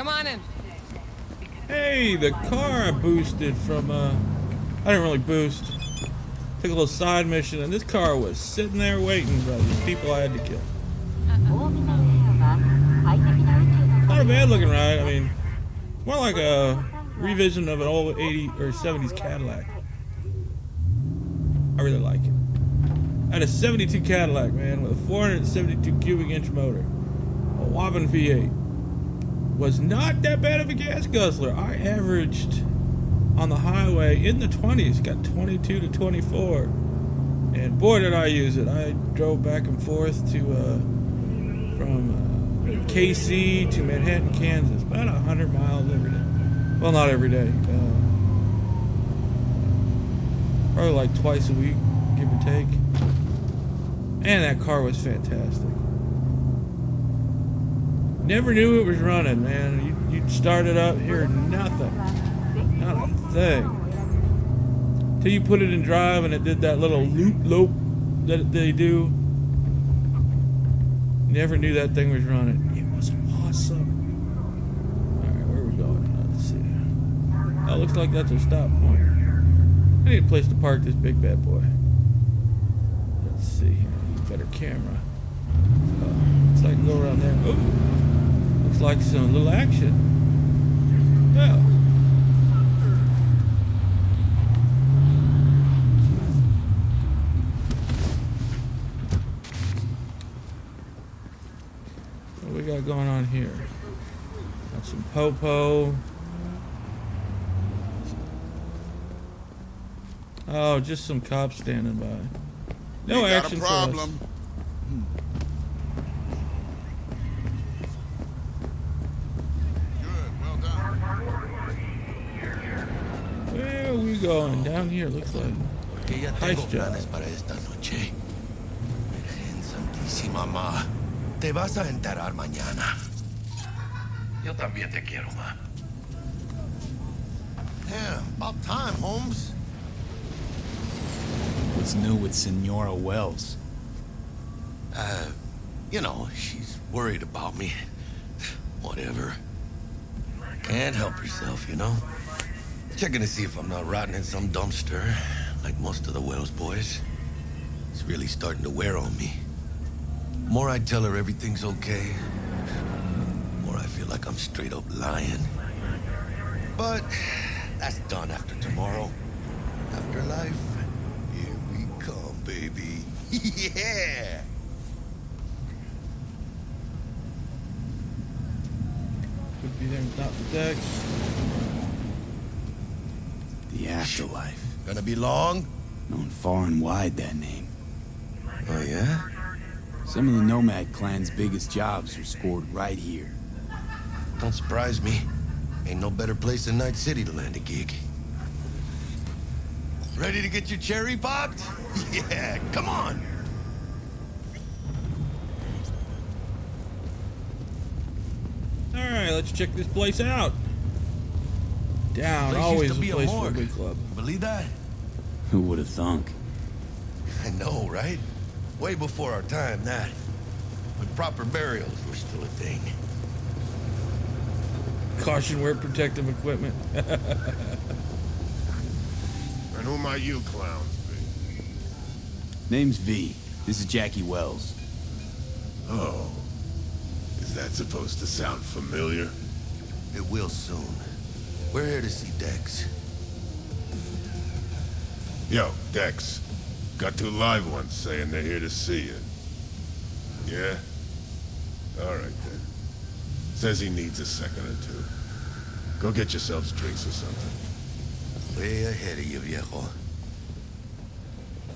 Come on in. Hey, the car I boosted from, I didn't really boost. Took a little side mission, and this car was sitting there waiting for these people I had to kill. Not a bad looking ride. I mean, more like a revision of an old 80s or 70s Cadillac. I really like it. I had a 72 Cadillac, man, with a 472 cubic inch motor. A whopping V8. Was not that bad of a gas guzzler. I averaged on the highway in the 20s, got 22 to 24. And boy did I use it. I drove back and forth to from KC to Manhattan, Kansas, about 100 miles every day. Well, not every day. Probably like twice a week, give or take. And that car was fantastic. Never knew it was running, man. You'd start it up, hear nothing. Not a thing. Till you put it in drive and it did that little loop that they do. Never knew that thing was running. It was awesome. Alright, where are we going? Let's see. Oh, looks like that's a stop point. I need a place to park this big bad boy. Let's see. Better camera. Looks like I can go around there. Ooh. Looks like some little action. Well. What do we got going on here? Got some popo. Oh, just some cops standing by. No action for us. Where are we going? Down here, looks like. Heist job. Para esta noche. Virgen Santísima, ma. Te vas a enterar mañana. Yo también te quiero, ma. Yeah, about time, Holmes. What's new with Senora Wells? You know, she's worried about me. Whatever. Can't help herself, you know? Checking to see if I'm not rotting in some dumpster, like most of the Wells boys. It's really starting to wear on me. The more I tell her everything's okay, the more I feel like I'm straight up lying. But that's done after tomorrow. Afterlife, here we come, baby. Yeah! Could be there without the Dex. The afterlife. Gonna be long? Known far and wide, that name. Oh, yeah? Some of the Nomad clan's biggest jobs were scored right here. Don't surprise me. Ain't no better place than Night City to land a gig. Ready to get your cherry popped? Yeah, come on! Alright, let's check this place out. Down, always a place for a big club. Believe that? Who would have thunk? I know, right? Way before our time, that. When proper burials were still a thing. Caution, wear protective equipment. And who might you clowns be? Name's V. This is Jackie Wells. Oh. Is that supposed to sound familiar? It will soon. We're here to see Dex. Yo, Dex. Got two live ones saying they're here to see you. Yeah? Alright then. Says he needs a second or two. Go get yourselves drinks or something. Way ahead of you, viejo.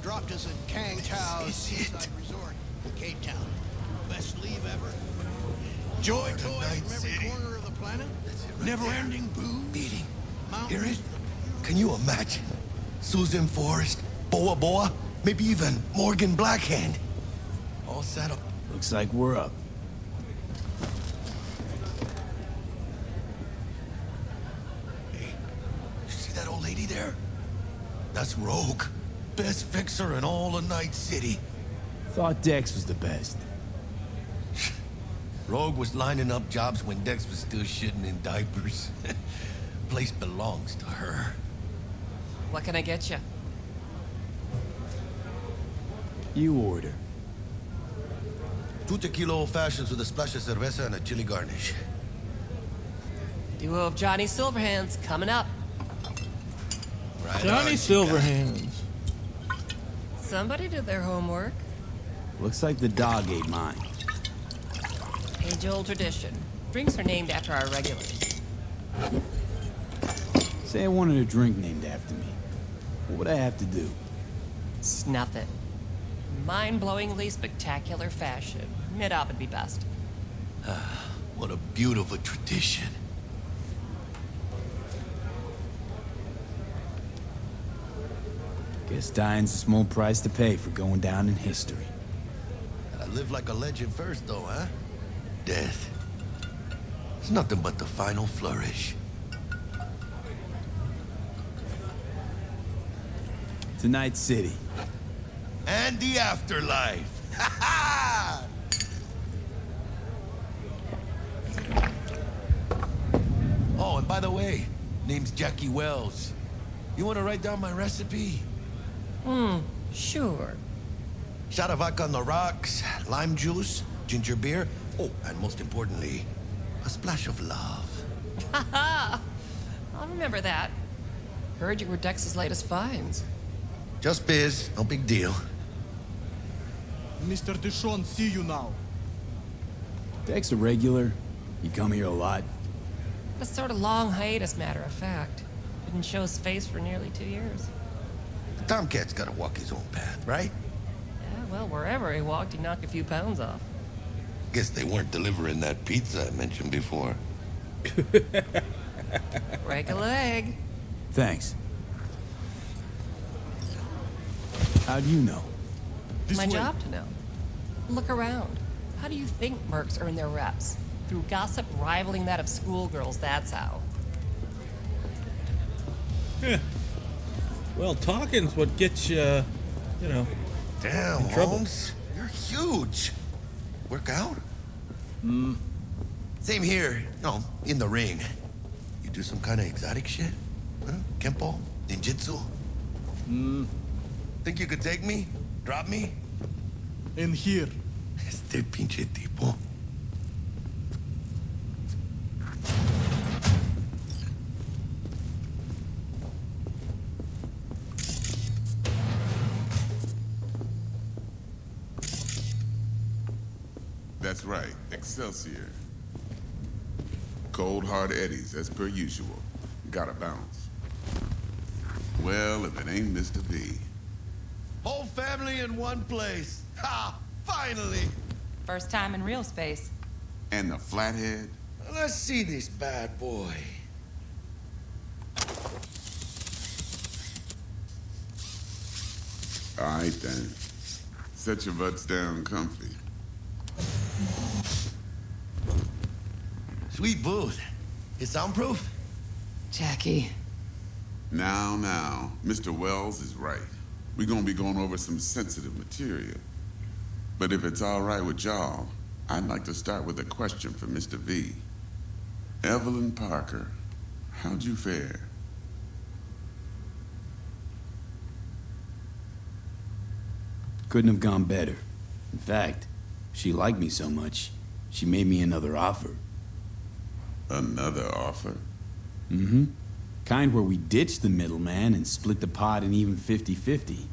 Dropped us at Kang Tao's seaside resort in Cape Town. Best leave ever. Joy toys from every corner of the planet. Never-ending booze. Beating. Mountains. Hear it? Can you imagine? Susan Forrest, Boa Boa, maybe even Morgan Blackhand. All set up. Looks like we're up. Hey, you see that old lady there? That's Rogue. Best fixer in all of Night City. Thought Dex was the best. Rogue was lining up jobs when Dex was still shitting in diapers. Place belongs to her. What can I get you? You order. 2 tequila old fashions with a splash of cerveza and a chili garnish. Duo of Johnny Silverhands coming up. Right Johnny on, Silverhands. Somebody did their homework. Looks like the dog ate mine. Age-old tradition. Drinks are named after our regulars. Say I wanted a drink named after me. What would I have to do? Snuff it. Mind-blowingly spectacular fashion. Mid-op would be best. What a beautiful tradition. Guess dying's a small price to pay for going down in history. Gotta live like a legend first, though, huh? Death. It's nothing but the final flourish. Tonight's city. And the afterlife. Ha ha! Oh, and by the way, name's Jackie Wells. You want to write down my recipe? Sure. Shot of vodka on the rocks, lime juice, ginger beer. Oh, and most importantly, a splash of love. Haha! I'll remember that. Heard you were Dex's latest finds. Just biz, no big deal. Mr. Dishon, see you now. Dex a regular? You come here a lot? A sort of long hiatus, matter of fact. Didn't show his face for nearly 2 years. The Tomcat's gotta walk his own path, right? Yeah, well, wherever he walked, he knocked a few pounds off. Guess they weren't delivering that pizza I mentioned before. Break a leg. Thanks. How do you know? This My way. job to know. Look around. How do you think mercs earn their reps? Through gossip rivaling that of schoolgirls, that's how. Well, talking's what gets you, you know. Damn, In trouble. Holmes. You're huge. Work out? Same here. No, in the ring. You do some kind of exotic shit? Huh? Kempo? Ninjutsu? Think you could take me? Drop me? In here. Este pinche tipo. That's right, Excelsior. Cold hard eddies, as per usual. Gotta bounce. Well, if it ain't Mr. V. Whole family in one place. Ha! Finally! First time in real space. And the flathead? Let's see this bad boy. All right, then. Set your butts down comfy. Sweet booth. It's soundproof? Jackie. Now, Mr. Wells is right. We're gonna be going over some sensitive material. But if it's all right with y'all, I'd like to start with a question for Mr. V. Evelyn Parker, how'd you fare? Couldn't have gone better. In fact, she liked me so much, she made me another offer. Another offer? Mm-hmm. Kind where we ditch the middleman and split the pot in even 50-50.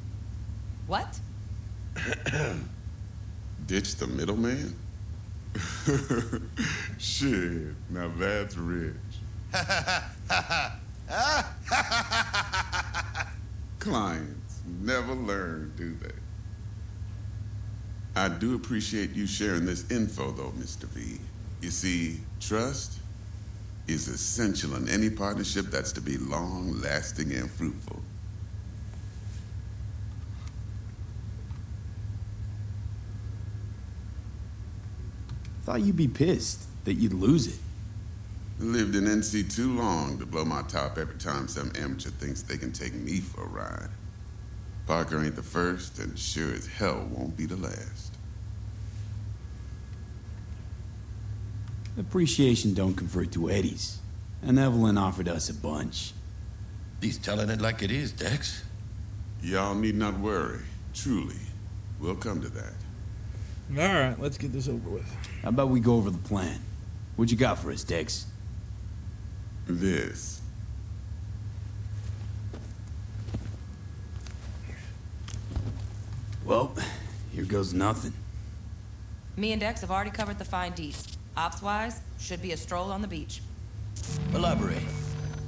What? Ditch the middleman? Shit, now that's rich. Clients never learn, do they? I do appreciate you sharing this info, though, Mr. V. You see, trust is essential in any partnership that's to be long-lasting and fruitful. Thought you'd be pissed that you'd lose it. Lived in NC too long to blow my top every time some amateur thinks they can take me for a ride. Parker ain't the first, and sure as hell won't be the last. Appreciation don't convert to eddies. And Evelyn offered us a bunch. He's telling it like it is, Dex. Y'all need not worry. Truly. We'll come to that. Alright, let's get this over with. How about we go over the plan? What you got for us, Dex? This. Well, here goes nothing. Me and Dex have already covered the fine deets. Ops-wise, should be a stroll on the beach. Elaborate.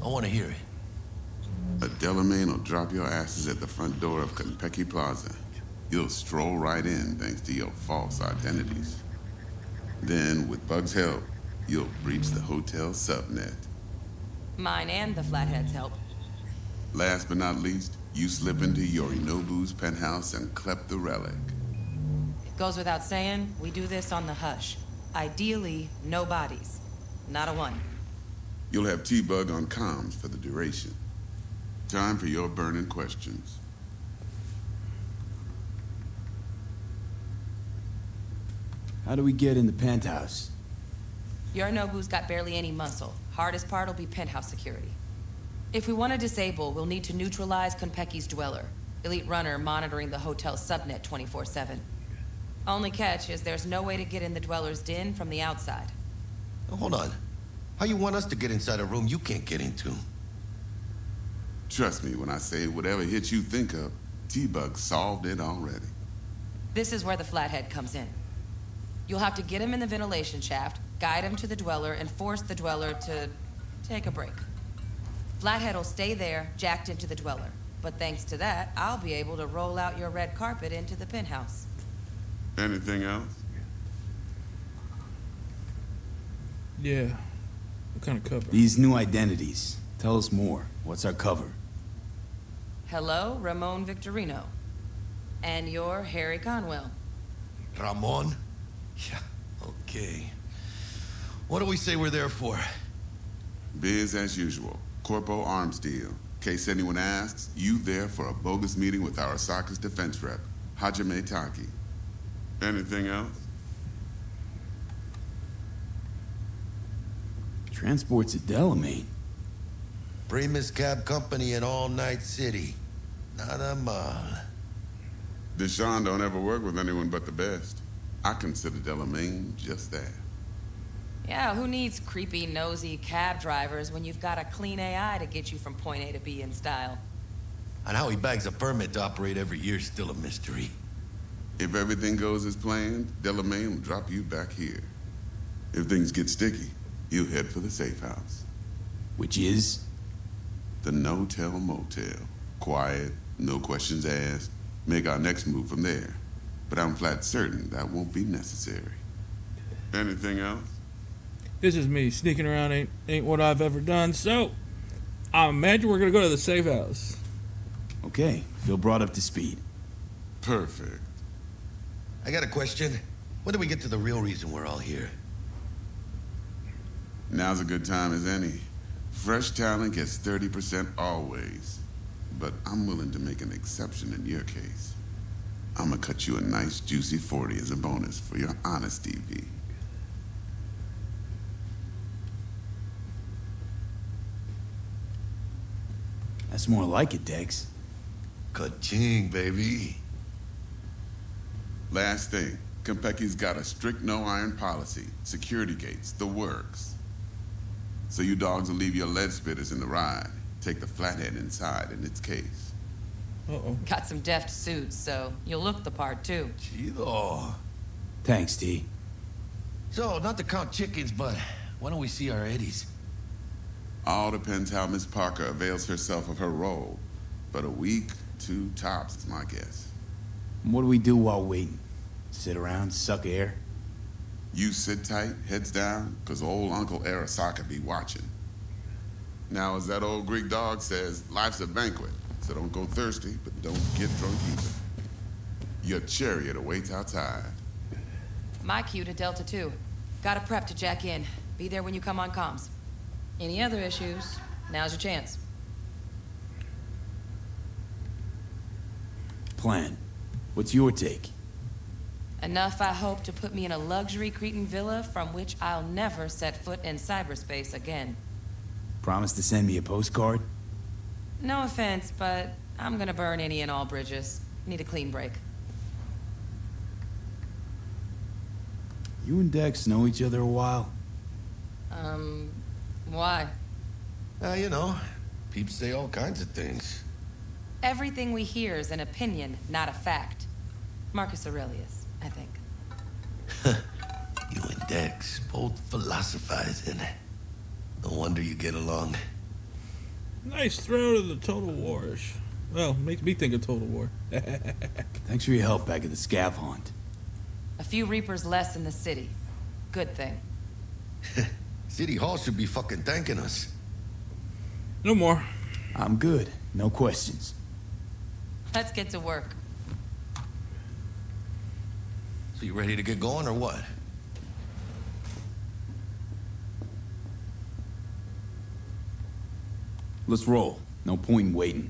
I want to hear it. A Delamain will drop your asses at the front door of Konpeki Plaza. You'll stroll right in thanks to your false identities. Then, with Bug's help, you'll breach the hotel subnet. Mine and the Flathead's help. Last but not least, you slip into Yorinobu's penthouse and clep the relic. It goes without saying, we do this on the hush. Ideally, no bodies. Not a one. You'll have T-Bug on comms for the duration. Time for your burning questions. How do we get in the penthouse? Yorinobu's got barely any muscle. Hardest part will be penthouse security. If we want to disable, we'll need to neutralize Konpeki's dweller. Elite runner monitoring the hotel subnet 24/7. Only catch is there's no way to get in the dweller's den from the outside. Hold on. How you want us to get inside a room you can't get into? Trust me when I say whatever hit you think of, T-Bug solved it already. This is where the Flathead comes in. You'll have to get him in the ventilation shaft, guide him to the dweller, and force the dweller to take a break. Flathead will stay there, jacked into the dweller. But thanks to that, I'll be able to roll out your red carpet into the penthouse. Anything else? Yeah. What kind of cover? These new identities. Tell us more. What's our cover? Hello, Ramon Victorino. And you're Harry Conwell. Ramon? Yeah, okay. What do we say we're there for? Biz as usual. Corpo arms deal. In case anyone asks, you there for a bogus meeting with Arasaka's defense rep, Hajime Taki. Anything else? Transport's a Delamain. Primus Cab Company in All Night City. Nada mal. Deshaun don't ever work with anyone but the best. I consider Delamain just that. Yeah, who needs creepy, nosy cab drivers when you've got a clean AI to get you from point A to B in style? And how he bags a permit to operate every year is still a mystery. If everything goes as planned, Delamain will drop you back here. If things get sticky, he'll head for the safe house. Which is? The no-tell motel. Quiet, no questions asked. Make our next move from there. But I'm flat certain that won't be necessary. Anything else? This is me. Sneaking around ain't what I've ever done, so I imagine we're gonna go to the safe house. Okay, feel brought up to speed. Perfect. I got a question. When do we get to the real reason we're all here? Now's a good time as any. Fresh talent gets 30% always. But I'm willing to make an exception in your case. I'm gonna cut you a nice juicy 40 as a bonus for your honesty, V. That's more like it, Dex. Ka-ching, baby. Last thing, Konpeki's got a strict no-iron policy. Security gates, the works. So you dogs will leave your lead spitters in the ride. Take the Flathead inside in its case. Uh-oh. Got some deft suits, so you'll look the part too. Chido. Thanks, T. So, not to count chickens, but why don't we see our eddies? All depends how Miss Parker avails herself of her role. But a week, 2 tops is my guess. What do we do while waiting? Sit around, suck air? You sit tight, heads down, 'cause old Uncle Arasaka be watching. Now, as that old Greek dog says, life's a banquet, so don't go thirsty, but don't get drunk either. Your chariot awaits outside. My cue to Delta 2. Gotta prep to jack in. Be there when you come on comms. Any other issues, now's your chance. Plan. What's your take? Enough, I hope, to put me in a luxury Cretan villa from which I'll never set foot in cyberspace again. Promise to send me a postcard? No offense, but I'm gonna burn any and all bridges. Need a clean break. You and Dex know each other a while? Why? You know, peeps say all kinds of things. Everything we hear is an opinion, not a fact. Marcus Aurelius, I think. You and Dex both philosophizing. No wonder you get along. Nice throw to the Total War-ish. Well, makes me think of Total War. Thanks for your help back at the scav haunt. A few Reapers less in the city. Good thing. City Hall should be fucking thanking us. No more. I'm good. No questions. Let's get to work. So you ready to get going or what? Let's roll. No point in waiting.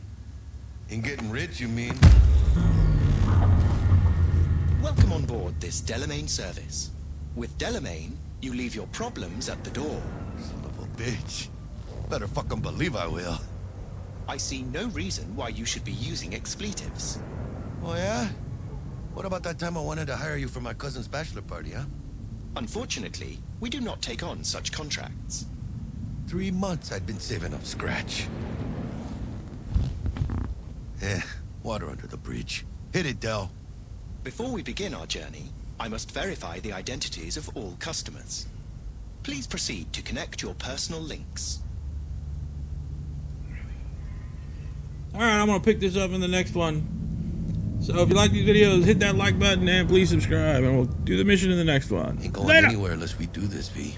In getting rich, you mean? Welcome on board this Delamain service. With Delamain, you leave your problems at the door. Son of a bitch. Better fucking believe I will. I see no reason why you should be using expletives. Oh, yeah? What about that time I wanted to hire you for my cousin's bachelor party, huh? Unfortunately, we do not take on such contracts. 3 months I'd been saving up scratch. Water under the bridge. Hit it, Del. Before we begin our journey, I must verify the identities of all customers. Please proceed to connect your personal links. Alright, I'm going to pick this up in the next one. So if you like these videos, hit that like button and please subscribe. And we'll do the mission in the next one. Ain't going Later. anywhere unless we do this, V.